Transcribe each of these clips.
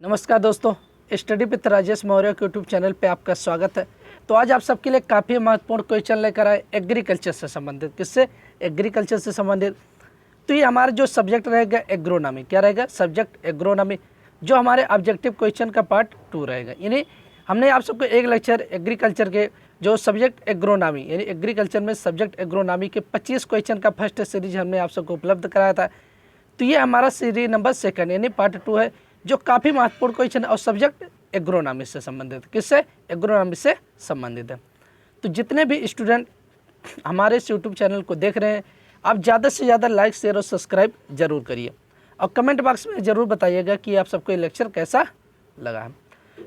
नमस्कार दोस्तों, study with Rajesh Maurya के यूट्यूब चैनल पे आपका स्वागत है। तो आज आप सबके लिए काफ़ी महत्वपूर्ण क्वेश्चन लेकर आए एग्रीकल्चर से संबंधित। किससे? एग्रीकल्चर से संबंधित। तो ये हमारा जो सब्जेक्ट रहेगा एग्रोनॉमी, क्या रहेगा? सब्जेक्ट एग्रोनॉमी, जो हमारे ऑब्जेक्टिव क्वेश्चन का पार्ट 2 रहेगा। यानी हमने आप सबको एक लेक्चर एग्रीकल्चर के जो सब्जेक्ट एग्रोनॉमी यानी एग्रीकल्चर में सब्जेक्ट एग्रोनॉमी के 25 क्वेश्चन का फर्स्ट सीरीज हमने आप सबको उपलब्ध कराया था। तो ये हमारा सीरीज नंबर 2 यानी पार्ट 2 है, जो काफ़ी महत्वपूर्ण क्वेश्चन और सब्जेक्ट एग्रोनॉमी से संबंधित। किससे? एग्रोनॉमी से संबंधित है। तो जितने भी स्टूडेंट हमारे इस यूट्यूब चैनल को देख रहे हैं, आप ज़्यादा से ज़्यादा लाइक शेयर और सब्सक्राइब जरूर करिए और कमेंट बॉक्स में ज़रूर बताइएगा कि आप सबको ये लेक्चर कैसा लगा है।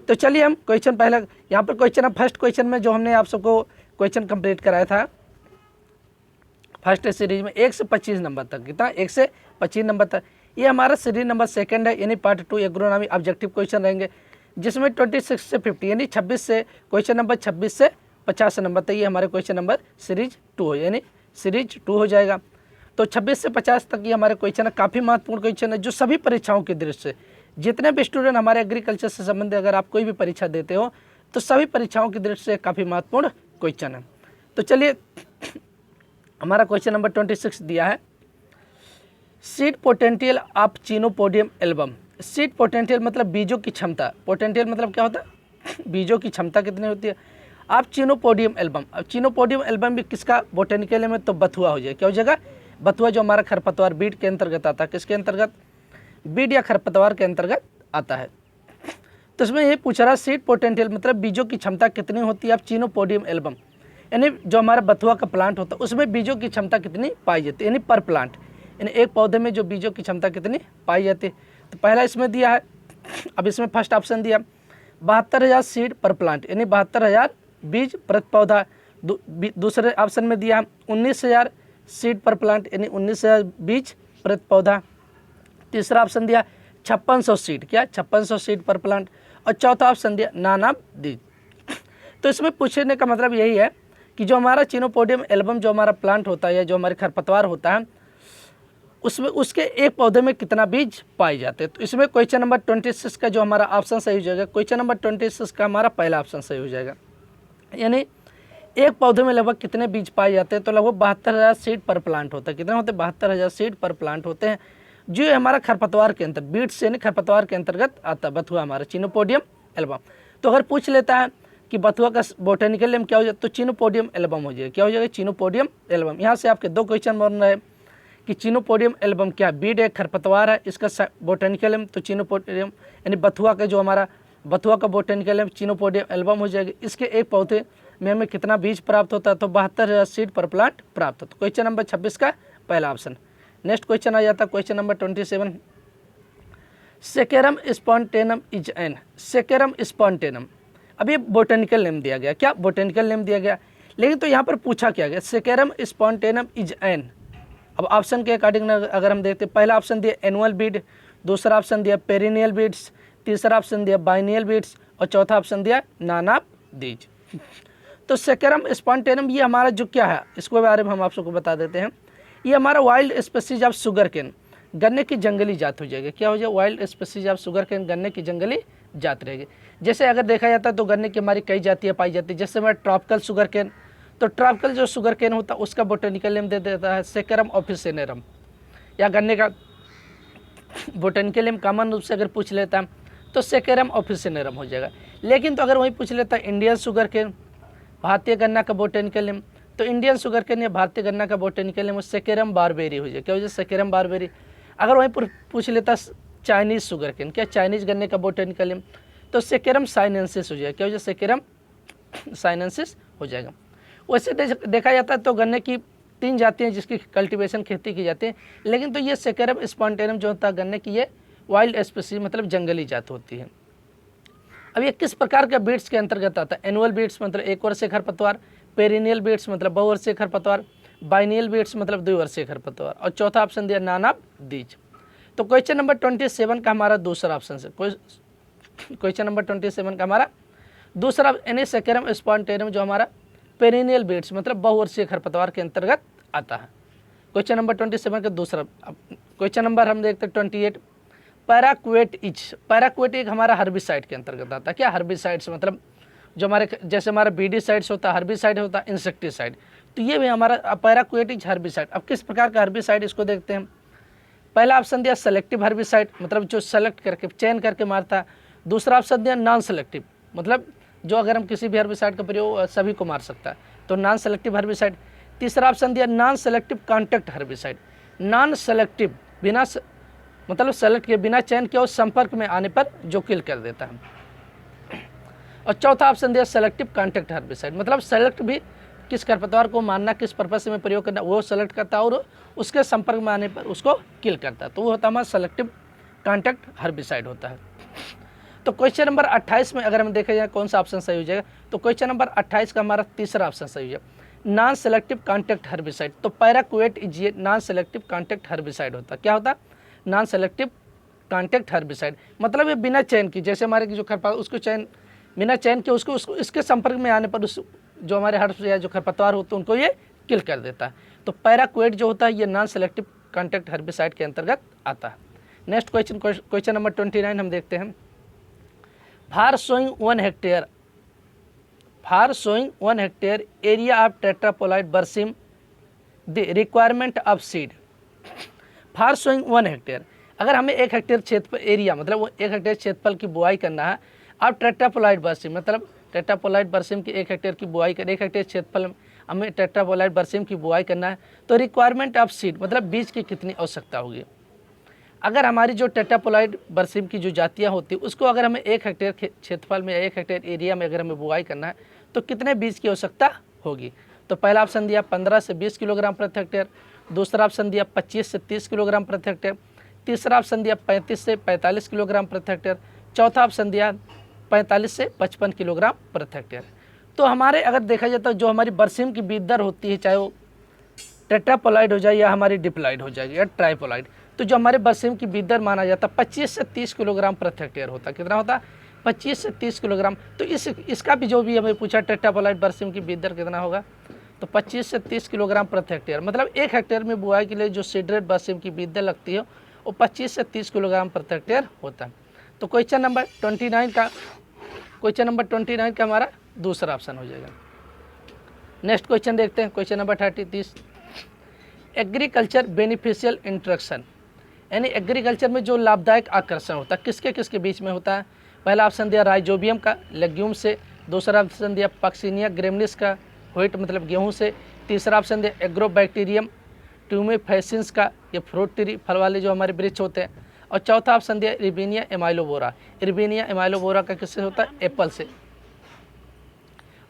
तो चलिए हम क्वेश्चन पहला यहाँ पर क्वेश्चन है। फर्स्ट क्वेश्चन में जो हमने आप सबको क्वेश्चन कंप्लीट कराया था फर्स्ट सीरीज में 1 से 25 नंबर तक, कितना? 1 से 25 नंबर तक। ये हमारा सीरीज नंबर 2 है, यानी पार्ट 2 एग्रोनॉमी ऑब्जेक्टिव क्वेश्चन रहेंगे, जिसमें 26 से 50 यानी 26 से क्वेश्चन नंबर 26 से 50 नंबर तक ये हमारे क्वेश्चन नंबर सीरीज 2 हो, यानी सीरीज 2 हो जाएगा। तो 26 से 50 तक ये हमारे क्वेश्चन है, काफ़ी महत्वपूर्ण क्वेश्चन है, जो सभी परीक्षाओं की दृष्टि से जितने भी स्टूडेंट हमारे एग्रीकल्चर से संबंधित अगर आप कोई भी परीक्षा देते हो तो सभी परीक्षाओं की दृष्टि से काफ़ी महत्वपूर्ण क्वेश्चन है। तो चलिए हमारा क्वेश्चन नंबर 26 दिया है, seed potential of chenopodium album. Seed potential मतलब बीजों की क्षमता, पोटेंशियल मतलब क्या होता है? बीजों की क्षमता कितनी होती है आप चिनोपोडियम एल्बम। अब चिनोपोडियम एल्बम भी किसका बोटेनिकल में? तो बथुआ हो जाए। क्या हो जाएगा? बथुआ, जो हमारा खरपतवार बीट के अंतर्गत आता है। किसके अंतर्गत? बीट या खरपतवार के अंतर्गत आता है। तो इसमें ये पूछ रहा सीड पोटेंशियल मतलब बीजों की क्षमता कितनी होती है आप चिनोपोडियम एल्बम, यानी जो हमारा बथुआ का प्लांट होता है उसमें बीजों की क्षमता कितनी पाई जाती है, यानी पर प्लांट, यानी एक पौधे में जो बीजों की क्षमता कितनी पाई जाती है। तो पहला इसमें दिया है, अब इसमें फर्स्ट ऑप्शन दिया 72,000 सीड पर प्लांट, यानी 72,000 बीज प्रति पौधा। दूसरे ऑप्शन में दिया 19,000 सीड पर प्लांट, यानी 19,000 बीज प्रति पौधा। तीसरा ऑप्शन दिया 5600 सीड, क्या? 5600 सीड पर प्लांट। और चौथा ऑप्शन दिया नानाब बीज। तो इसमें पूछने का मतलब यही है कि जो हमारा चिनोपोडियम एल्बम जो हमारा प्लांट होता है या जो हमारे खरपतवार होता है उसमें उसके एक पौधे में कितना बीज पाए जाते हैं। तो इसमें क्वेश्चन नंबर 26 का जो हमारा ऑप्शन सही हो जाएगा, क्वेश्चन नंबर 26 का हमारा पहला ऑप्शन सही हो जाएगा। यानी एक पौधे में लगभग कितने बीज पाए जाते हैं? तो लगभग 72,000 सीड पर प्लांट होता है। कितने होते हैं? 72,000 सीड पर प्लांट होते हैं, जो हमारा खरपतवार के अंतर्गत बीट्स यानी खरपतवार के अंतर्गत आता है बथुआ हमारा चिनोपोडियम एल्बम। तो अगर पूछ लेता है कि बथुआ का बोटेनिकल नेम क्या हो जाए, तो चिनोपोडियम एल्बम हो जाएगा। क्या हो जाएगा? Chenopodium album. यहाँ से आपके 2 क्वेश्चन बन रहे हैं कि चिनोपोडियम एल्बम क्या? बीड एक खरपतवार है, इसका बोटेनिकल नेम तो चिनोपोडियम, यानी बथुआ का जो हमारा बथुआ का बोटेनिकल नेम चिनोपोडियम एल्बम हो जाएगा। इसके एक पौधे में हमें कितना बीज प्राप्त होता है? तो 72,000 सीड पर प्लांट प्राप्त होता है। क्वेश्चन नंबर 26 का पहला ऑप्शन। नेक्स्ट क्वेश्चन आ जाता है question number 27, saccharum spontaneum is an. Saccharum spontaneum, अब ये बोटेनिकल नेम दिया गया, क्या? बोटेनिकल नेम दिया गया, लेकिन तो यहाँ पर पूछा क्या गया? Saccharum spontaneum is an. अब ऑप्शन के अकॉर्डिंग अगर हम देखते, पहला ऑप्शन दिया एनुअल बीड, दूसरा ऑप्शन दिया पेरिनियल बीड्स, तीसरा ऑप्शन दिया बाइनियल बीड्स और चौथा ऑप्शन दिया नानाब बीज। तो सेकेरम स्पॉन्टेनम ये हमारा जो क्या है, इसके बारे में हम आप सबको बता देते हैं। ये हमारा wild species of sugar cane, गन्ने की जंगली जात हो जाएगी। क्या हो जाए? Wild species of sugar cane, गन्ने की जंगली जात रहेगी। जैसे अगर देखा जाता है तो गन्ने की हमारी कई जातियाँ पाई जाती है, जैसे हमारा ट्रॉपिकल शुगर केन, तो ट्रॉपिकल जो शुगर केन होता है उसका बोटेनिकल नेम दे देता है सेकेरम ऑफिसिनेरम, या गन्ने का बोटेनिकल नेम कॉमन रूप से अगर पूछ लेता है तो सेकेरम ऑफिसिनेरम हो जाएगा। लेकिन तो अगर वही पूछ लेता है इंडियन शुगर केन, भारतीय गन्ना का बोटेनिकल नेम, तो इंडियन शुगर केन या भारतीय गन्ना का बोटेनिकल नेम सेकेरम बारबेरी हो जाए। क्या हो जाए? Saccharum barberi. अगर वहीं पूछ लेता चाइनीज शुगर केन, क्या? चाइनीज गन्ने का बोटेनिकल नेम, तो सेकेरम साइनेंसिस हो जाएगा। क्या हो जाए? सेकेरम साइनेंसिस हो जाएगा। वैसे देखा जाता है तो गन्ने की 3 जातियाँ जिसकी कल्टीवेशन खेती की जाती है, लेकिन तो ये सेकेरम स्पॉन्टेनम जो होता है गन्ने की ये वाइल्ड स्पीसीज मतलब जंगली जात होती है। अब ये किस प्रकार के बीड्स के अंतर्गत आता है? एनुअल बीड्स मतलब एक वर्षीय खरपतवार, पेरिनियल बीड्स मतलब बहुवर्षीय खरपतवार, बाइनियल बीड्स मतलब द्विवर्षीय खरपतवार और चौथा ऑप्शन दिया नानाब बीज। तो क्वेश्चन नंबर 27 का हमारा दूसरा ऑप्शन है। क्वेश्चन नंबर 27 का हमारा दूसरा यानी सेकेरम स्पॉन्टेनम जो हमारा पेरिनियल बीड्स मतलब बहुवर्षीय खरपतवार के अंतर्गत आता है। क्वेश्चन नंबर 27 का दूसरा। क्वेश्चन नंबर हम देखते हैं 28, पैराक्वेट एक हमारा हर्बिसाइड के अंतर्गत आता है। क्या हर्बिसाइड्स मतलब जो हमारे जैसे हमारा बीडीसाइड्स होता है, हर्बिसाइड होता है, इंसेक्टिसाइड, तो ये भी हमारा पैराक्वेट इज हर्बिसाइड। अब किस प्रकार का हर्बिसाइड इसको देखते हैं। पहला ऑप्शन दिया सेलेक्टिव हर्बिसाइड, मतलब जो सेलेक्ट करके चयन करके मारता है। दूसरा ऑप्शन दिया नॉन सेलेक्टिव, मतलब जो अगर हम किसी भी हर्बिसाइड का प्रयोग सभी को मार सकता है, तो नॉन सेलेक्टिव हर्बिसाइड। तीसरा ऑप्शन दिया non selective contact herbicide, non selective बिना मतलब सेलेक्ट के बिना चयन के और संपर्क में आने पर जो किल कर देता है। और चौथा ऑप्शन दिया सेलेक्टिव कॉन्टैक्ट हर्बिसाइड, मतलब सेलेक्ट भी किस खरपतवार को मारना, किस पर्पस में प्रयोग करना वो सेलेक्ट करता है और उसके संपर्क में आने पर उसको किल करता है, तो वो होता है हमारा सेलेक्टिव कॉन्टैक्ट हर्बिसाइड होता है। तो क्वेश्चन नंबर 28 में अगर हम देखा जाए कौन सा ऑप्शन सही हो जाएगा, तो क्वेश्चन नंबर 28 का हमारा तीसरा ऑप्शन सही हो जाएगा, नॉन सेलेक्टिव कॉन्टैक्ट हर्बिसाइड। तो पैराक्वेट इज ये नॉन सेलेक्टिव कॉन्टैक्ट हर्बिसाइड होता है। क्या होता है? नॉन सेलेक्टिव कॉन्टैक्ट हर्बिसाइड, मतलब ये बिना चयन की, जैसे हमारे जो खरपतवार उसको चयन बिना चयन के उसको इसके संपर्क में आने पर उस जो हमारे हर्ब्स या जो खरपतवार होते हैं उनको ये किल कर देता है। तो पैराक्वेट जो होता है ये नॉन सेलेक्टिव कॉन्टैक्ट हर्बिसाइड के अंतर्गत आता है। नेक्स्ट क्वेश्चन नंबर 29 हम देखते हैं। For sowing 1 hectare area of tetraploid berseem the requirement of seed. For sowing 1 hectare, अगर हमें 1 हेक्टेयर क्षेत्रफल एरिया मतलब वो 1 हेक्टेयर क्षेत्रफल की बुआई करना है, अब टेट्रापोलाइट बरसीम मतलब टेट्रापोलाइट बरसीम की 1 हेक्टेयर की बुआई कर 1 हेक्टेयर क्षेत्रफल में हमें टेट्रापोलाइट बरसीम की बुआई करना है, तो रिक्वायरमेंट ऑफ सीड मतलब बीज की कितनी आवश्यकता होगी। अगर हमारी जो टेट्रापोलाइट बरसीम की जो जातियाँ होती है उसको अगर हमें 1 हेक्टेयर क्षेत्रफल में 1 हेक्टेयर एरिया में अगर हमें बुआई करना है तो कितने बीज की आवश्यकता होगी। तो पहला ऑप्शन दिया 15 से 20 किलोग्राम प्रति हेक्टेयर, दूसरा ऑप्शन दिया 25 से 30 किलोग्राम प्रति हेक्टेयर, तीसरा ऑप्शन दिया 35 से 45 किलोग्राम प्रति हेक्टेयर, चौथा ऑप्शन दिया 45 से 55 किलोग्राम प्रति हेक्टेयर। तो हमारे अगर देखा जाए तो जो हमारी बरसीम की बीज दर होती है, चाहे वो टेट्रापोलाइड हो जाए या हमारी डिप्लाइड हो जाएगी या ट्राइपोलाइड, तो जो हमारे बरसीम की बीज दर माना जाता है 25 से 30 किलोग्राम प्रति हेक्टेयर होता है। कितना होता है? 25 से 30 किलोग्राम। तो इसका भी जो भी हमें पूछा टेट्रापोलाइट बरसीम की बीज दर कितना होगा, तो 25 से 30 किलोग्राम प्रति हेक्टेयर, मतलब 1 हेक्टेयर में बुआई के लिए जो सीडरेट बरसीम की बीज दर लगती है वो 25 से 30 किलोग्राम प्रति हेक्टेयर होता है। तो क्वेश्चन नंबर 29 का हमारा दूसरा ऑप्शन हो जाएगा। नेक्स्ट क्वेश्चन देखते हैं, question number 30। Agriculture beneficial interaction, यानी एग्रीकल्चर में जो लाभदायक आकर्षण होता है किसके किसके बीच में होता है। पहला ऑप्शन दिया राइजोबियम का लेग्यूम से, दूसरा ऑप्शन दिया पक्सिनिया ग्रेमिनिस का व्हीट मतलब गेहूं से, तीसरा ऑप्शन दिया एग्रोबैक्टीरियम ट्यूमेफेसिन्स का ये फ्रूट ट्री फल वाले जो हमारे वृक्ष होते हैं, और चौथा ऑप्शन दिया इर्बेनिया एमाइलोबोरा का किससे होता है? एप्पल से।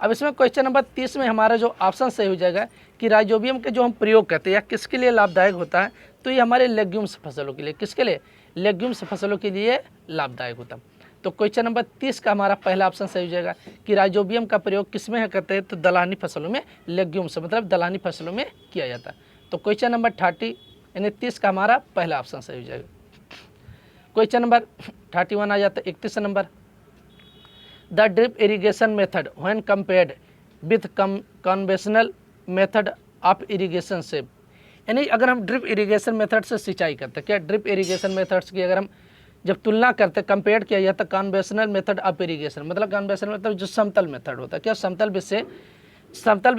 अब इसमें क्वेश्चन नंबर 30 में हमारा जो ऑप्शन सही हो जाएगा कि राइजोबियम के जो हम प्रयोग करते हैं या किसके लिए लाभदायक होता है, तो ये हमारे लेग्यूम्स फसलों के लिए, किसके लिए? लेग्यूम्स फसलों के लिए लाभदायक होता है। तो क्वेश्चन नंबर 30 का हमारा पहला ऑप्शन सही हो जाएगा कि राइजोबियम का प्रयोग किसमें करते हैं, तो दलहनी फसलों में, लेग्यूम्स मतलब दलहनी फसलों में किया जाता है। तो क्वेश्चन नंबर 30 यानी 30 का हमारा पहला ऑप्शन सही हो जाएगा। क्वेश्चन नंबर 31 आ जाता है 31 number. The drip irrigation method when compared with conventional method of irrigation से, यानी अगर हम ड्रिप इरीगेशन मेथड से सिंचाई करते हैं, क्या ड्रिप इरीगेशन मेथड्स की अगर हम जब तुलना करते कंपेयर किया जाता कन्वेंशनल मेथड ऑफ इरीगेशन, मतलब कन्वेंशनल मतलब जो समतल मेथड होता है, क्या समतल विध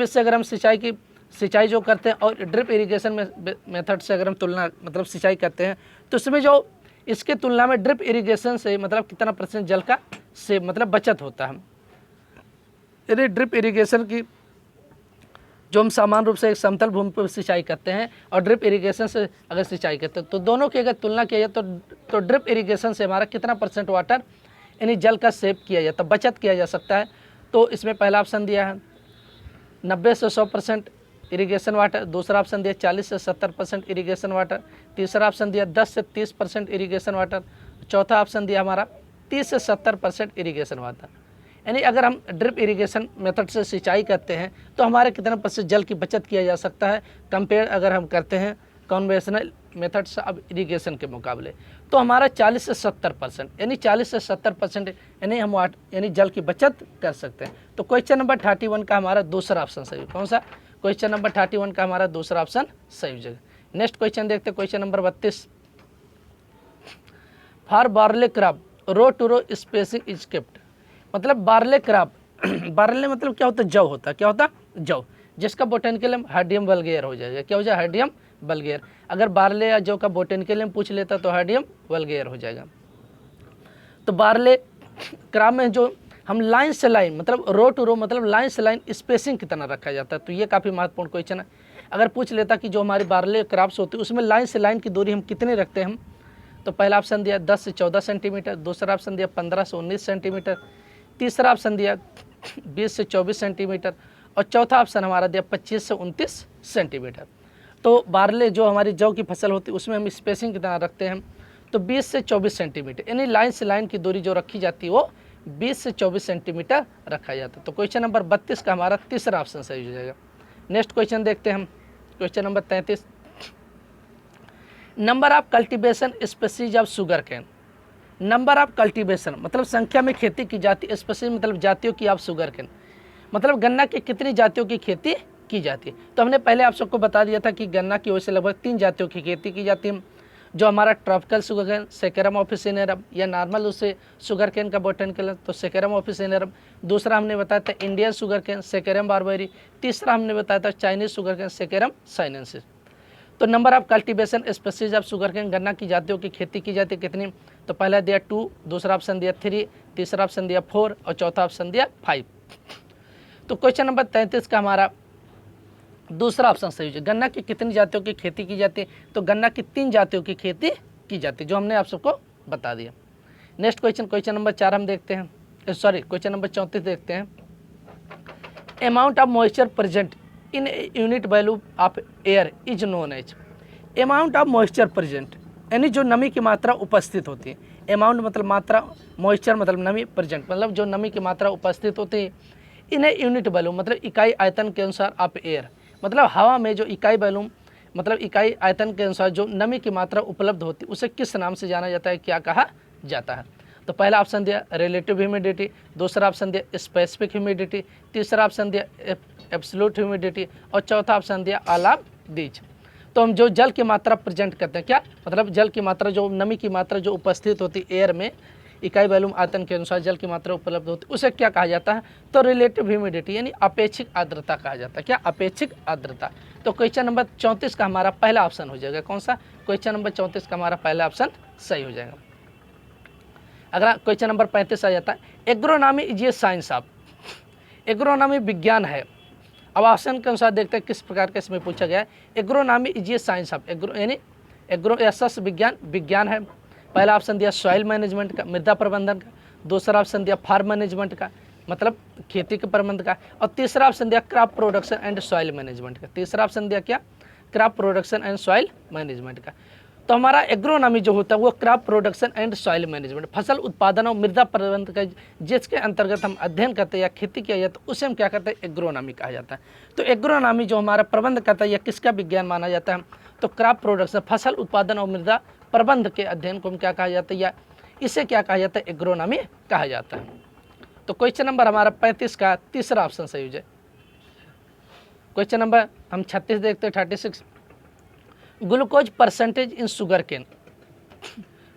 से अगर हम सिंचाई जो करते हैं और ड्रिप इरीगेशन मेथड से अगर हम तुलना मतलब सिंचाई करते हैं, तो उसमें जो इसके तुलना में ड्रिप इरीगेशन से मतलब कितना % जल का से मतलब बचत होता है। यदि ड्रिप इरीगेशन की जो हम सामान्य रूप से एक समतल भूमि पर सिंचाई करते हैं और ड्रिप इरीगेशन से अगर सिंचाई करते हैं, तो दोनों की अगर तुलना किया जाए तो ड्रिप इरीगेशन से हमारा कितना % वाटर यानी जल का सेव किया जाता है, बचत किया जा सकता है। तो इसमें पहला ऑप्शन दिया है 90 से 100% इरीगेशन वाटर, दूसरा ऑप्शन दिया 40 से 70% इरीगेशन वाटर, तीसरा ऑप्शन दिया 10 से 30% इरीगेशन वाटर, चौथा ऑप्शन दिया हमारा 30 से 70% इरीगेशन वाटर। यानी अगर हम ड्रिप इरीगेशन मेथड से सिंचाई करते हैं तो हमारे कितना % जल की बचत किया जा सकता है कंपेयर अगर हम करते हैं कन्वेंशनल मेथड से अब इरीगेशन के मुकाबले, तो हमारा 40 से 70% यानी 40 से 70% यानी हम यानी जल की बचत कर सकते हैं। तो क्वेश्चन नंबर 31 का हमारा दूसरा ऑप्शन सही, कौन सा? क्वेश्चन नंबर 31 का हमारा दूसरा ऑप्शन सही हो जाएगा। नेक्स्ट क्वेश्चन देखते हैं, question number 32। For barley crop row to row spacing is kept. मतलब बार्ले क्रॉप बार्ले मतलब क्या होता है, जव होता है। क्या होता है, जव, जिसका बोटेनिकल नेम हार्डियम वल्गेर हो जाएगा। क्या हो जाएगा, हार्डियम वल्गेर। अगर बार्ले या जव का बोटेनिकल नेम पूछ लेता तो हार्डियम वल्गेर हो जाएगा। तो बार्ले क्रॉप में जो हम लाइन से लाइन मतलब रो टू रो मतलब लाइन से लाइन स्पेसिंग कितना रखा जाता है, तो ये काफ़ी महत्वपूर्ण क्वेश्चन है। अगर पूछ लेता कि जो हमारी बार्ले क्रॉप्स होती है उसमें लाइन से लाइन की दूरी हम कितनी रखते हैं हम, तो पहला ऑप्शन दिया 10 से 14 सेंटीमीटर, दूसरा ऑप्शन दिया 15 से 19 सेंटीमीटर, तीसरा ऑप्शन दिया 20 से 24 सेंटीमीटर और चौथा ऑप्शन हमारा दिया 25 से 29 सेंटीमीटर। तो बार्ले जो हमारी जौ की फसल होती है उसमें हम स्पेसिंग कितना रखते हैं, तो 20 से 24 सेंटीमीटर, यानी लाइन से लाइन की दूरी जो रखी जाती है वो 20 से 24 सेंटीमीटर रखा जाता है। तो क्वेश्चन नंबर 32 का हमारा तीसरा ऑप्शन सही हो जाएगा। नेक्स्ट क्वेश्चन देखते हैं हम, question number 33। Number of cultivation species of sugar cane. Number of cultivation मतलब संख्या में खेती की जाती, स्पीसीज मतलब जातियों की ऑफ शुगर कैन मतलब गन्ना की कितनी जातियों की खेती की जाती है। तो हमने पहले आप सबको बता दिया था कि गन्ना की वजह से लगभग 3 जातियों की खेती की जाती है, जो हमारा tropical sugarcane saccharum officinarum या नॉर्मल उससे शुगर कैन का बोटेनिकल तो सेकेरम ऑफिसिनेरम। दूसरा हमने बताया था Indian sugarcane saccharum barberi. तीसरा हमने बताया था Chinese sugarcane saccharum sinensis. तो number of cultivation species of sugarcane गन्ना की जातियों की खेती की जाती है कितनी, तो पहला दिया 2, दूसरा ऑप्शन दिया 3, तीसरा ऑप्शन दिया 4 और चौथा ऑप्शन दिया 5। तो क्वेश्चन नंबर 33 का हमारा दूसरा ऑप्शन सही है। गन्ना की कितनी जातियों की खेती की जाती है, तो गन्ना की 3 जातियों की खेती की जाती है, जो हमने आप सबको बता दिया। नेक्स्ट क्वेश्चन, क्वेश्चन नंबर 4 हम देखते हैं, सॉरी क्वेश्चन नंबर 34 देखते हैं। Amount of moisture present in unit value of air is known as. Amount of moisture present यानी जो नमी की मात्रा उपस्थित होती है। अमाउंट मतलब मात्रा, मॉइस्चर मतलब नमी, प्रेजेंट मतलब जो नमी की मात्रा उपस्थित होती है। इन यूनिट वॉल्यूम मतलब इकाई आयतन के अनुसार ऑफ एयर मतलब हवा में जो इकाई वॉल्यूम मतलब इकाई आयतन के अनुसार जो नमी की मात्रा उपलब्ध होती है उसे किस नाम से जाना जाता है, क्या कहा जाता है। तो पहला ऑप्शन दिया रिलेटिव ह्यूमिडिटी, दूसरा ऑप्शन दिया स्पेसिफिक ह्यूमिडिटी, तीसरा ऑप्शन दिया एब्सोल्यूट ह्यूमिडिटी और चौथा ऑप्शन दिया ऑल ऑफ दीज। तो हम जो जल की मात्रा प्रेजेंट करते हैं, क्या मतलब जल की मात्रा जो नमी की मात्रा जो उपस्थित होती है एयर में इकाई वॉल्यूम आयतन के अनुसार जल की मात्रा उपलब्ध होती है उसे क्या कहा जाता है, तो रिलेटिव ह्यूमिडिटी यानी अपेक्षिक आर्द्रता कहा जाता है। क्या, अपेक्षिक आर्द्रता। तो क्वेश्चन नंबर 34 का हमारा पहला ऑप्शन हो जाएगा, कौन सा, क्वेश्चन नंबर 34 का हमारा पहला ऑप्शन सही हो जाएगा। अगला क्वेश्चन नंबर 35 आ जाता है, agronomy is a science of. Agronomy विज्ञान है। अब ऑप्शन के अनुसार देखते हैं किस प्रकार का इसमें पूछा गया है। Agronomy is a science of, agro यानी एग्रो या सस्य विज्ञान विज्ञान है। पहला ऑप्शन दिया सॉइल मैनेजमेंट का, मृदा प्रबंधन का, दूसरा ऑप्शन दिया फार्म मैनेजमेंट का मतलब खेती के प्रबंध का, और तीसरा ऑप्शन दिया crop production and soil management का। तीसरा ऑप्शन दिया क्या, crop production and soil management का। तो हमारा एग्रोनॉमी जो होता है वो crop production and soil management फसल उत्पादन और मृदा प्रबंधन का जिसके अंतर्गत हम अध्ययन करते हैं या खेती किया जाता है उसे हम क्या करते हैं, एग्रोनॉमी कहा जाता है। तो एग्रोनॉमी जो हमारा प्रबंध करता है या किसका विज्ञान माना जाता है, तो क्रॉप प्रोडक्शन फसल उत्पादन और मृदा प्रबंध के अध्ययन को हम क्या कहा जाता है या इसे क्या कहा जाता है, एग्रोनॉमी कहा जाता है। तो क्वेश्चन नंबर हमारा 35 का तीसरा ऑप्शन सही हो जाए। क्वेश्चन नंबर हम 36 देखते हैं, 36। Glucose percentage in sugar cane.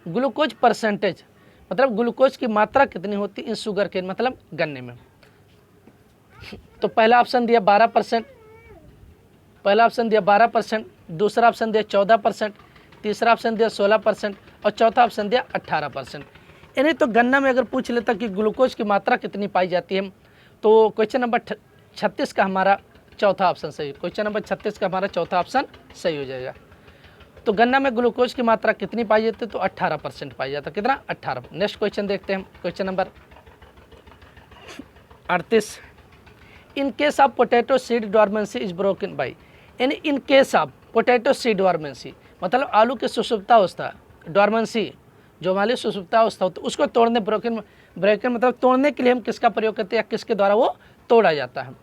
Glucose percentage मतलब ग्लूकोज की मात्रा कितनी होती है इन शुगर केन मतलब गन्ने में। तो पहला ऑप्शन दिया 12%, पहला ऑप्शन दिया 12%, दूसरा ऑप्शन दिया 14%, तीसरा ऑप्शन दिया 16% और चौथा ऑप्शन दिया 18%। यानी तो गन्ना में अगर पूछ लेता कि ग्लूकोज की मात्रा कितनी पाई जाती है, तो क्वेश्चन नंबर 36 का हमारा चौथा ऑप्शन सही, क्वेश्चन नंबर 36 का हमारा चौथा ऑप्शन सही हो जाएगा। तो गन्ना में ग्लूकोज की मात्रा कितनी पाई जाती है, तो 18% पाई जाता है। कितना, 18। नेक्स्ट क्वेश्चन देखते हैं, question number 38। In case of potato seed dormancy is broken by, यानी in case of potato seed dormancy मतलब आलू की सुसुप्तावस्था, डॉर्मेंसी जो हमारी सुसुप्तावस्था होती है उसको तोड़ने, ब्रोकन मतलब तोड़ने के लिए हम किसका प्रयोग करते हैं या किसके द्वारा वो तोड़ा जाता है।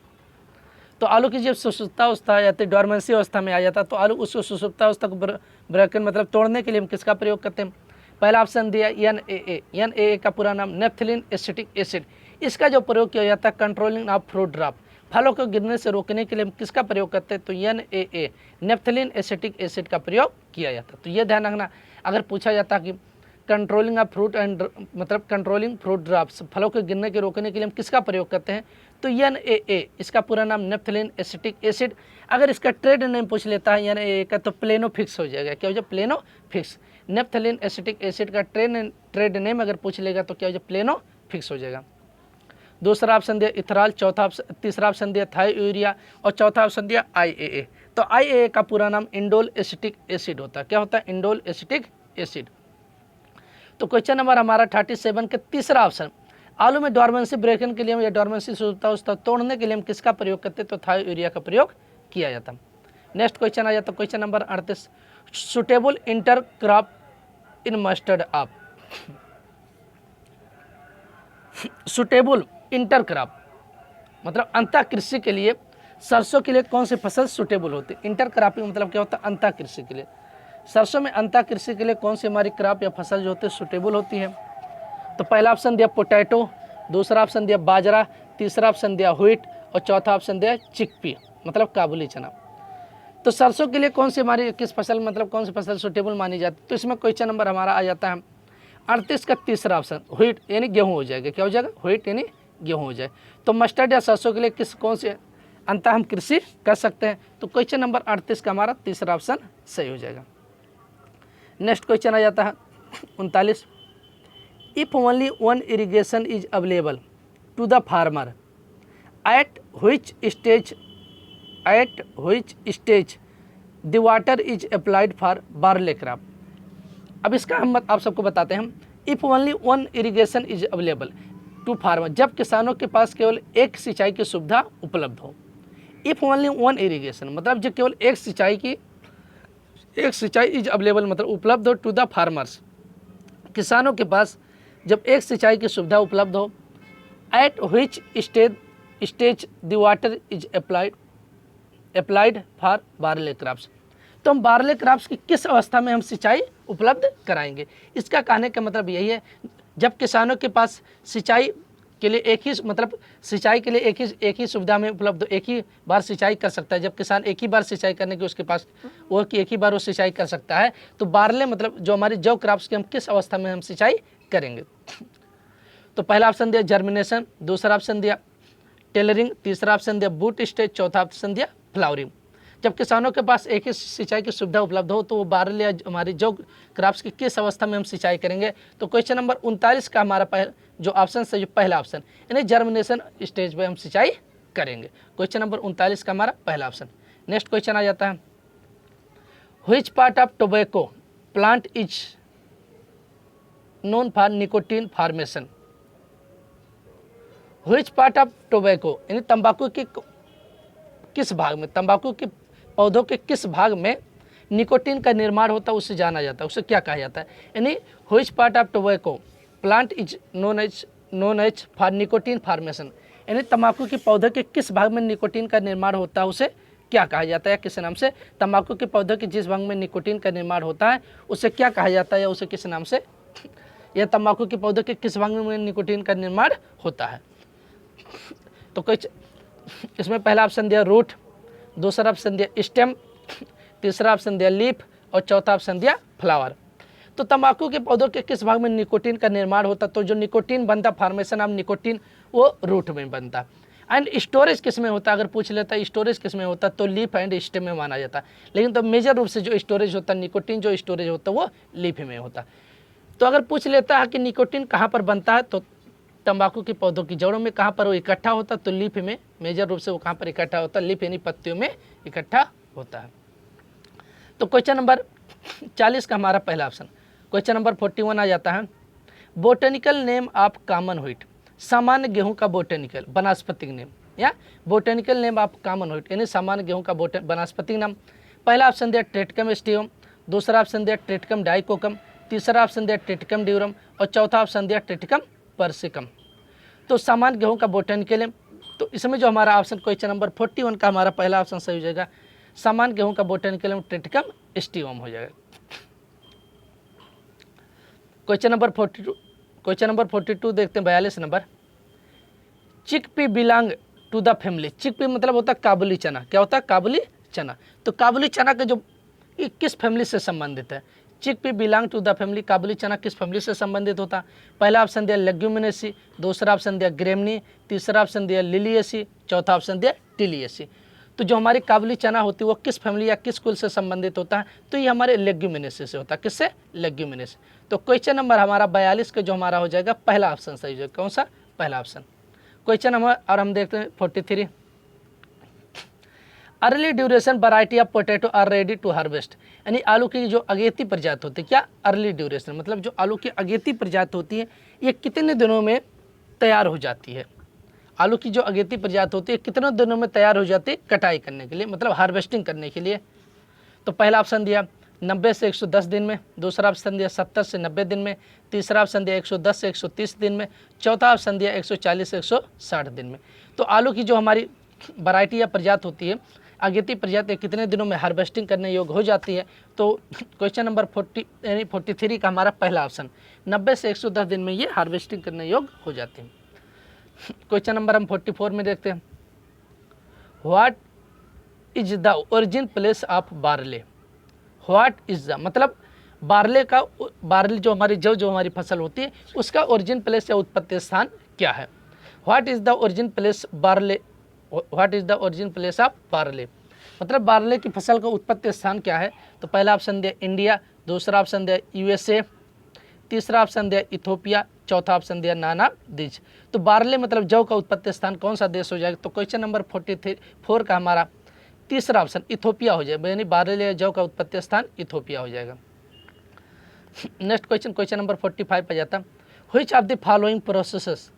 तो आलू की जब सुसुप्तावस्था या डॉर्मेंसी अवस्था में आ जाता है तो आलू उस सुसुप्तावस्था को ब्रोकन मतलब तोड़ने के लिए हम किसका प्रयोग करते हैं। पहला ऑप्शन दिया NAA, NAA का पूरा नाम नेफ्थलीन एसिटिक एसिड। इसका जो प्रयोग किया जाता है कंट्रोलिंग ऑफ फ्रूट ड्रॉप, फलों को गिरने से रोकने के लिए हम किसका प्रयोग करते हैं, तो NAA नेफ्थलीन एसिटिक एसिड का प्रयोग किया जाता है। तो ये ध्यान रखना, अगर पूछा जाता कि कंट्रोलिंग ऑफ फ्रूट एंड मतलब कंट्रोलिंग फ्रूट ड्रॉप्स, फलों के गिरने के रोकने के लिए हम किसका प्रयोग करते हैं? तो NaA, इसका पूरा नाम नेप्थलीन एसिटिक एसिड। अगर इसका ट्रेड नेम पूछ लेता है NaA का तो प्लेनोफिक्स हो जाएगा। क्या हो जाएगा? प्लेनोफिक्स। नेप्थलीन एसिटिक एसिड का ट्रेड नेम अगर पूछ लेगा तो क्या हो जाएगा? प्लेनोफिक्स हो जाएगा। दूसरा ऑप्शन दिया इथराल, तीसरा ऑप्शन दिया थायोयूरिया और चौथा ऑप्शन दिया IAA। तो IAA का पूरा नाम इंडोल एसिटिक एसिड होता है। क्या होता है? Indole acetic acid. तो क्वेश्चन नंबर हमारा 37 के तीसरा ऑप्शन, आलू में डॉर्मेंसी ब्रेकन के लिए हम या डॉर्मेंसी सुप्ता तोड़ने के लिए हम किसका प्रयोग करते? तो थायोयूरिया का प्रयोग किया जाता। नेक्स्ट क्वेश्चन आ जाता question number 38, suitable intercrop in mustard आप। सुटेबल इंटरक्रॉप मतलब अंतः कृषि के लिए सरसों के लिए कौन सी फसल सुटेबल होती है? इंटरक्रॉपिंग मतलब क्या होता है? अंतः कृषि के लिए। सरसों में अंतः कृषि के लिए कौन सी हमारी क्रॉप या फसल जो होती है सुटेबल होती है? तो पहला ऑप्शन दिया पोटैटो, दूसरा ऑप्शन दिया बाजरा, तीसरा ऑप्शन दिया व्हीट और चौथा ऑप्शन दिया चिकपी मतलब काबुली चना। तो सरसों के लिए कौन सी हमारी किस फसल मतलब कौन सी फसल सुटेबल मानी जाती है? तो इसमें क्वेश्चन नंबर हमारा आ जाता है 38 का तीसरा ऑप्शन व्हीट यानी गेहूँ हो जाएगा। क्या हो जाएगा? व्हीट यानी गेहूँ हो जाए। तो मस्टर्ड या सरसों के लिए कौन से अंतः हम कृषि कर सकते हैं? तो क्वेश्चन नंबर 38 का हमारा तीसरा ऑप्शन सही हो जाएगा। नेक्स्ट क्वेश्चन आ जाता है 39, if only one irrigation is available to the farmer at which stage the water is applied for barley crop. अब इसका हम आप सबको बताते हैं। If only one irrigation is available to farmer, जब किसानों के पास केवल एक सिंचाई की सुविधा उपलब्ध हो। इफ ओनली वन इरिगेशन मतलब जब केवल एक सिंचाई इज अवेलेबल मतलब उपलब्ध हो टू द फार्मर्स, किसानों के पास जब एक सिंचाई की सुविधा उपलब्ध हो। Eight which stage the water is applied for barley crops, तो हम बार्ले क्रॉप्स की किस अवस्था में हम सिंचाई उपलब्ध कराएंगे? इसका कहने का मतलब यही है जब किसानों के पास सिंचाई के लिए एक ही सुविधा में उपलब्ध, एक ही बार सिंचाई कर सकता है। जब किसान एक ही बार सिंचाई करने की उसके पास एक ही बार वो सिंचाई कर सकता है, तो बार्ले मतलब जो हमारी जौ क्रॉप्स की हम किस अवस्था में हम सिंचाई करेंगे? तो पहला ऑप्शन दिया जर्मिनेशन, दूसरा ऑप्शन दिया टेलरिंग, तीसरा ऑप्शन दिया बूट स्टेज, चौथा ऑप्शन दिया फ्लावरिंग। जब किसानों के पास एक ही सिंचाई की सुविधा उपलब्ध हो तो वो बार्ले या हमारी जौ क्रॉप्स की किस अवस्था में हम सिंचाई करेंगे? तो क्वेश्चन नंबर 39 का हमारा जो ऑप्शन है जो पहला ऑप्शन यानी जर्मिनेशन स्टेज पे हम सिंचाई करेंगे। क्वेश्चन नंबर 39 का हमारा पहला ऑप्शन। नेक्स्ट क्वेश्चन आ जाता है, which part of tobacco plant is known for nicotine formation. Which part of tobacco यानी तंबाकू के किस भाग में, तंबाकू के पौधों के किस भाग में निकोटीन का निर्माण होता है उसे जाना जाता है, उसे क्या कहा जाता है? यानी which part of tobacco plant is known as for nicotine formation, यानी तंबाकू के पौधे के किस भाग में निकोटीन का निर्माण होता है उसे क्या कहा जाता है? किस नाम से तंबाकू के पौधे के जिस भाग में निकोटीन का निर्माण होता है उसे क्या कहा जाता है या उसे किस नाम से, या तंबाकू के पौधे के किस भाग में निकोटीन का निर्माण होता है? तो कुछ इसमें पहला ऑप्शन दिया रूट, दूसरा ऑप्शन दिया स्टेम, तीसरा ऑप्शन दिया लीफ और चौथा ऑप्शन दिया फ्लावर। तो तंबाकू के पौधों के किस भाग में निकोटीन का निर्माण होता? तो जो निकोटीन बनता, फॉर्मेशन ऑफ निकोटीन, वो रूट में बनता। एंड स्टोरेज किस में होता? अगर पूछ लेता स्टोरेज किस में होता तो लीफ एंड स्टेम में माना जाता। लेकिन तो मेजर रूप से जो स्टोरेज होता निकोटीन जो स्टोरेज होता वो लीफ में होता। तो अगर पूछ लेता है कि निकोटीन कहाँ पर बनता है तो तंबाकू के पौधों की जड़ों में, कहाँ पर वो इकट्ठा होता तो लीफ में, मेजर रूप से वो कहाँ पर इकट्ठा होता? लीफ यानी पत्तियों में इकट्ठा होता है। तो क्वेश्चन नंबर 40 का हमारा पहला ऑप्शन। क्वेश्चन नंबर 41 आ जाता है, botanical name of common wheat, सामान्य गेहूं का बोटेनिकल वनस्पतिक नेम, या botanical name of common wheat यानी सामान्य गेहूं का वनस्पतिक नाम। पहला ऑप्शन दिया ट्रेटिकम स्टिवम, दूसरा ऑप्शन दिया ट्रेटिकम डाइकोकम, तीसरा ऑप्शन दिया ट्रेटिकम ड्यूरम और चौथा ऑप्शन दिया ट्रेटिकम पर्सिकम। तो सामान्य गेहूं का बोटेनिकल नेम, तो इसमें जो हमारा ऑप्शन क्वेश्चन नंबर 41 का हमारा पहला ऑप्शन सही हो जाएगा, सामान्य गेहूं का बोटेनिकल नेम ट्रेटिकम स्टिवम हो जाएगा। क्वेश्चन नंबर 42 देखते हैं 42 number, chickpea belong to the family. Chickpea मतलब होता है काबुली चना। क्या होता है? काबुली चना। तो काबुली चना का जो किस फैमिली से संबंधित है? Chickpea belong to the family, काबुली चना किस फैमिली से संबंधित होता है? पहला ऑप्शन दिया लेग्यूमिनेसी, दूसरा ऑप्शन दिया ग्रेमनी, तीसरा ऑप्शन दिया लिलिएसी, चौथा ऑप्शन दिया टिलिएसी। तो जो हमारी काबुली चना होती है वो किस फैमिली या किस कुल से संबंधित होता है? तो ये हमारे लेग्यूमिनेसी से होता है। किससे? लेग्यूमिनेसी। तो क्वेश्चन नंबर हमारा 42 का जो हमारा हो जाएगा पहला ऑप्शन सही हो। कौन सा? पहला ऑप्शन। क्वेश्चन नंबर और हम देखते हैं 43। Early duration variety of potato are ready to harvest, यानी आलू की जो अगेती प्रजाति होती है, क्या अर्ली ड्यूरेशन मतलब जो आलू की अगेती प्रजाति होती है ये कितने दिनों में तैयार हो जाती है? आलू की जो अगेती प्रजाति होती है कितने दिनों में तैयार हो जाती है कटाई करने के लिए, मतलब हार्वेस्टिंग करने के लिए? तो पहला ऑप्शन दिया 90 से 110 दिन में, दूसरा ऑप्शन दिया 70 से 90 दिन में, तीसरा ऑप्शन दिया 110 से 130 दिन में, चौथा ऑप्शन दिया 140 से 160 दिन में। तो आलू की जो हमारी वैरायटी या प्रजाति होती है अगेती प्रजाति कितने दिनों में हार्वेस्टिंग करने योग्य हो जाती है? तो क्वेश्चन नंबर 40 यानी 43 का हमारा पहला ऑप्शन 90 से 110 दिन में ये हार्वेस्टिंग करने योग्य हो जाती है। क्वेश्चन नंबर हम 44 में देखते हैं। What is the origin place of barley? What is the मतलब बार्ले का, बार्ले जो हमारी जो हमारी फसल होती है उसका ओरिजिन प्लेस या उत्पत्ति स्थान क्या है? What is the origin place barley, what is the origin place of barley मतलब बार्ले की फसल का उत्पत्ति स्थान क्या है? तो पहला ऑप्शन दिया इंडिया, दूसरा ऑप्शन दिया यूएसए, तीसरा ऑप्शन दिया इथोपिया, चौथा ऑप्शन दिया नाना दीज। तो बार्ले मतलब जौ का उत्पत्ति स्थान कौन सा देश हो जाएगा? तो क्वेश्चन नंबर 44 का हमारा तीसरा ऑप्शन इथोपिया हो जाएगा, यानी बार्ले जौ का उत्पत्ति स्थान इथोपिया हो जाएगा। नेक्स्ट क्वेश्चन, क्वेश्चन नंबर 45 पर जाता। Which of the following processes,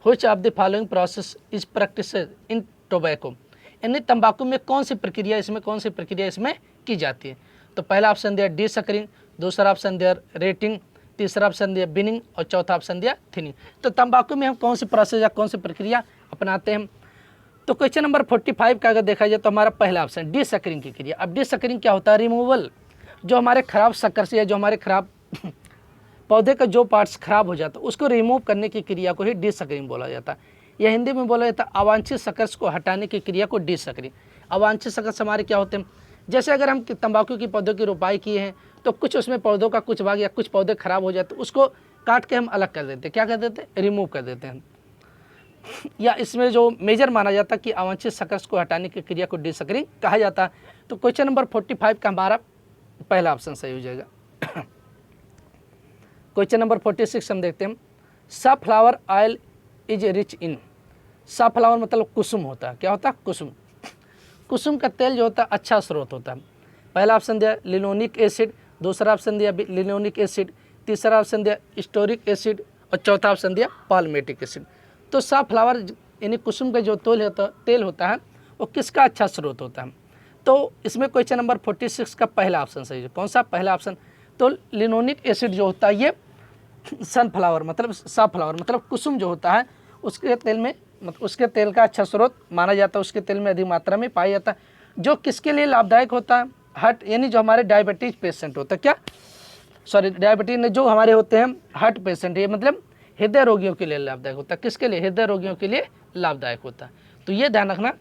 which of the following process is practised in tobacco, यानी तंबाकू में कौन सी प्रक्रिया इसमें की जाती है? तो पहला ऑप्शन दिया डी सकरिंग, दूसरा ऑप्शन दिया रेटिंग, तीसरा ऑप्शन दिया बिनिंग और चौथा ऑप्शन दिया थिनिंग। तो तंबाकू में हम कौन सी प्रोसेस या कौन सी प्रक्रिया अपनाते हैं? तो क्वेश्चन नंबर 45 का अगर देखा जाए तो हमारा पहला ऑप्शन डी सकरिंग की क्रिया। अब डी सकरिंग क्या होता है? रिमूवल, जो हमारे खराब शक्कर से या जो हमारे खराब पौधे का जो पार्ट्स खराब हो जाता है उसको रिमूव करने की क्रिया को ही डी सकरिंग बोला जाता है। या हिंदी में बोला जाता है अवांछित शकर्स को हटाने की क्रिया को डी सकरिंग। अवांछित शकर्स हमारे क्या होते हैं? जैसे अगर हम तंबाकू की पौधों की रोपाई किए हैं तो कुछ उसमें पौधों का कुछ भाग या कुछ पौधे खराब हो जाते हैं, उसको काट के हम अलग कर देते हैं। क्या कर देते हैं? रिमूव कर देते हैं। या इसमें जो मेजर माना जाता है कि अवांछित शकर्स को हटाने की क्रिया को डी सकरिंग कहा जाता है। तो क्वेश्चन नंबर 45 का हमारा पहला ऑप्शन सही हो जाएगा। क्वेश्चन नंबर 46 हम देखते हैं। Sunflower oil is rich in, sunflower मतलब कुसुम होता है। क्या होता है? कुसुम। कुसुम का तेल जो होता है अच्छा स्रोत होता है। पहला ऑप्शन दिया लिनोनिक एसिड, दूसरा ऑप्शन दिया लिनोनिक एसिड, तीसरा ऑप्शन दिया स्टोरिक एसिड और चौथा ऑप्शन दिया पाल्मेटिक एसिड। तो सनफ्लावर यानी कुसुम का जो तेल होता है वो किसका अच्छा स्रोत होता है? तो इसमें क्वेश्चन नंबर 46 का पहला ऑप्शन सही है। कौन सा? पहला ऑप्शन। तो लिनोनिक एसिड जो होता है ये सनफ्लावर मतलब कुसुम जो होता है उसके तेल में, मतलब उसके तेल का अच्छा स्रोत माना जाता है, उसके तेल में अधिक मात्रा में पाया जाता है। जो किसके लिए लाभदायक होता है? हार्ट, यानी जो हमारे डायबिटीज पेशेंट होता है, क्या सॉरी डायबिटीज जो हमारे होते हैं हार्ट पेशेंट, ये मतलब हृदय रोगियों के लिए लाभदायक होता है। किसके लिए? हृदय रोगियों के लिए लाभदायक होता है। तो ये ध्यान रखना,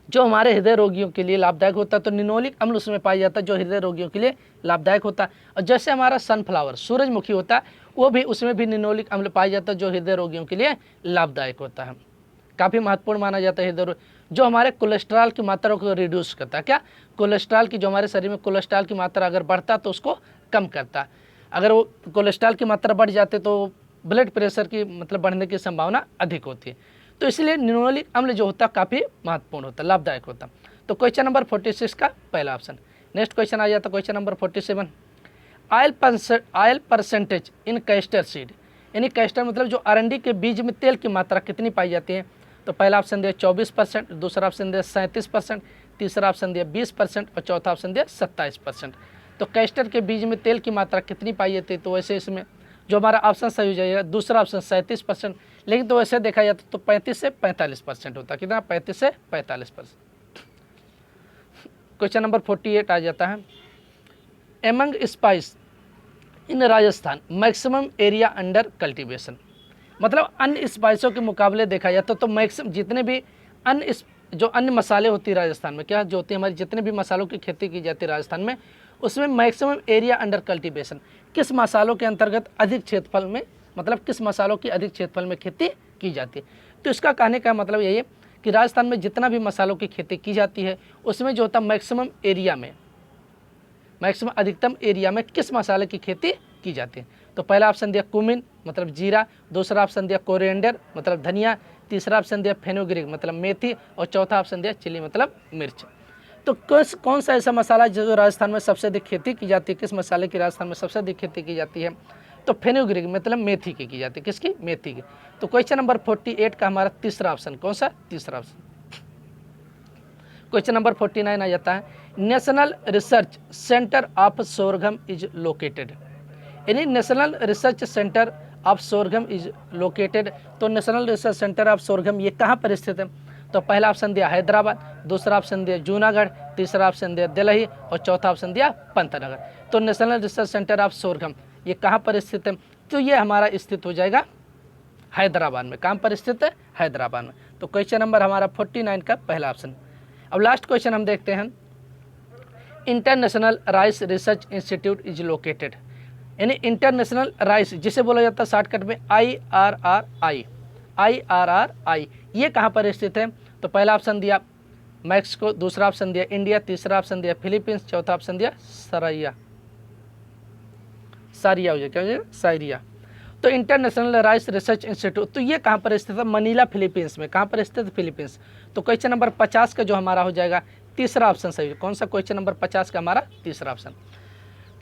जो हमारे हृदय रोगियों के लिए लाभदायक होता है तो निनोलिक अम्ल उसमें पाया जाता है जो हृदय रोगियों के लिए लाभदायक होता है। और जैसे हमारा सनफ्लावर सूरजमुखी होता है वो भी, उसमें भी निनोलिक अम्ल पाया जाता है जो हृदय रोगियों के लिए लाभदायक होता है। काफ़ी महत्वपूर्ण माना जाता है हृदय, जो हमारे कोलेस्ट्रॉल की मात्रा को रिड्यूस करता है। क्या? कोलेस्ट्रॉल की, जो हमारे शरीर में कोलेस्ट्रॉल की मात्रा अगर बढ़ता है तो उसको कम करता है। अगर वो कोलेस्ट्रॉल की मात्रा बढ़ जाते तो ब्लड प्रेशर की मतलब बढ़ने की संभावना अधिक होती है। तो इसलिए निनोलिक अम्ल जो होता है काफ़ी महत्वपूर्ण होता है, लाभदायक होता है। तो क्वेश्चन नंबर 46 का पहला ऑप्शन। नेक्स्ट क्वेश्चन आ जाता है question number 47। Oil percentage in castor seed, यानी कैस्टर मतलब जो अरंडी के बीज में तेल की मात्रा कितनी पाई जाती है? तो पहला ऑप्शन दिया 24%, दूसरा ऑप्शन दिया 37%, तीसरा ऑप्शन दिया 20% और चौथा ऑप्शन दिया 27%। तो कैस्टर के बीज में तेल की मात्रा कितनी पाई जाती है? तो वैसे इसमें जो हमारा ऑप्शन सही हो जाएगा दूसरा ऑप्शन 37%, लेकिन तो वैसे देखा जाता तो 35 से 45% होता है। कितना? 35 से 45%। क्वेश्चन नंबर 48 आ जाता है। Among spice in Rajasthan maximum area under cultivation, मतलब अन्य स्पाइसों के मुकाबले देखा जाता तो मैक्सिमम जितने भी अन्य मसाले होती है राजस्थान में, क्या जो होती है हमारी जितने भी मसालों की खेती की जाती है राजस्थान में, उसमें मैक्सिमम एरिया अंडर कल्टीवेशन, किस मसालों के अंतर्गत अधिक क्षेत्रफल में, मतलब किस मसालों की अधिक क्षेत्रफल में खेती की जाती है। तो इसका कहने का मतलब यही है कि राजस्थान में जितना भी मसालों की खेती की जाती है उसमें जो होता है मैक्सिमम एरिया में, मैक्सिमम अधिकतम एरिया में किस मसाले की खेती की जाती है। तो पहला ऑप्शन दिया कुमिन मतलब जीरा, दूसरा ऑप्शन दिया कोरिएंडर मतलब धनिया, तीसरा ऑप्शन दिया फेनुग्रीक मतलब मेथी, और चौथा ऑप्शन दिया चिली मतलब मिर्च। तो कौन सा ऐसा मसाला जो राजस्थान में सबसे अधिक खेती की जाती है, किस मसाले की राजस्थान में सबसे अधिक खेती की जाती है, तो फेनुग्रीक मतलब मेथी की जाती है, किसकी, मेथी की। तो क्वेश्चन नंबर 48 का हमारा तीसरा ऑप्शन कौन सा, तीसरा ऑप्शन। क्वेश्चन नंबर 49 आ जाता है, national research centre of sorghum is located, यानी national research centre of sorghum is located. तो national research centre of sorghum ये कहाँ पर स्थित है। तो पहला ऑप्शन दिया हैदराबाद, दूसरा ऑप्शन दिया जूनागढ़, तीसरा ऑप्शन दिया दिल्ली और चौथा ऑप्शन दिया पंतनगर। तो national research centre of sorghum ये कहाँ पर स्थित है, तो ये हमारा स्थित हो जाएगा हैदराबाद में। कहाँ पर स्थित है, हैदराबाद में। तो क्वेश्चन नंबर हमारा 49 का पहला ऑप्शन। अब लास्ट क्वेश्चन हम देखते हैं, international rice research institute is located, यानी इंटरनेशनल राइस जिसे बोला जाता है शॉर्टकट में IRRI, ये कहाँ पर स्थित है। तो पहला ऑप्शन दिया मैक्सिको, दूसरा ऑप्शन दिया इंडिया, तीसरा ऑप्शन दिया फिलीपींस, चौथा ऑप्शन दिया सारिया हो जाए, क्या हो जाएगा, साइरिया। तो इंटरनेशनल राइस रिसर्च इंस्टीट्यूट तो ये कहाँ पर स्थित है, मनीला फिलीपींस में। कहाँ पर स्थित है, फिलीपींस। तो क्वेश्चन नंबर 50 का जो हमारा हो जाएगा तीसरा ऑप्शन सही है। कौन सा, क्वेश्चन नंबर 50 का हमारा तीसरा ऑप्शन।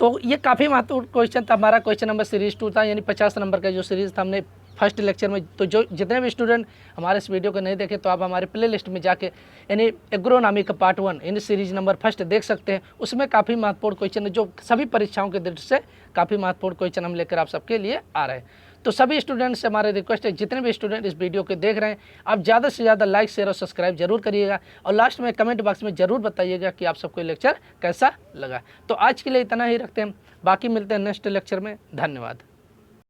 तो ये काफ़ी महत्वपूर्ण क्वेश्चन था, हमारा क्वेश्चन नंबर सीरीज 2 था, यानी 50 नंबर का जो सीरीज था हमने फर्स्ट लेक्चर में। तो जो जितने भी स्टूडेंट हमारे इस वीडियो को नहीं देखे तो आप हमारे प्ले लिस्ट में जाके यानी एग्रोनॉमी का पार्ट 1 यानी सीरीज नंबर फर्स्ट देख सकते हैं। उसमें काफ़ी महत्वपूर्ण क्वेश्चन है जो सभी परीक्षाओं के दृष्टि से काफ़ी महत्वपूर्ण क्वेश्चन हम लेकर आप सबके लिए आ रहे हैं। तो सभी स्टूडेंट्स से हमारे रिक्वेस्ट है, जितने भी स्टूडेंट इस वीडियो को देख रहे हैं आप ज़्यादा से ज़्यादा लाइक शेयर और सब्सक्राइब जरूर करिएगा, और लास्ट में कमेंट बॉक्स में ज़रूर बताइएगा कि आप सबको लेक्चर कैसा लगा। तो आज के लिए इतना ही रखते हैं, बाकी मिलते हैं नेक्स्ट लेक्चर में। धन्यवाद।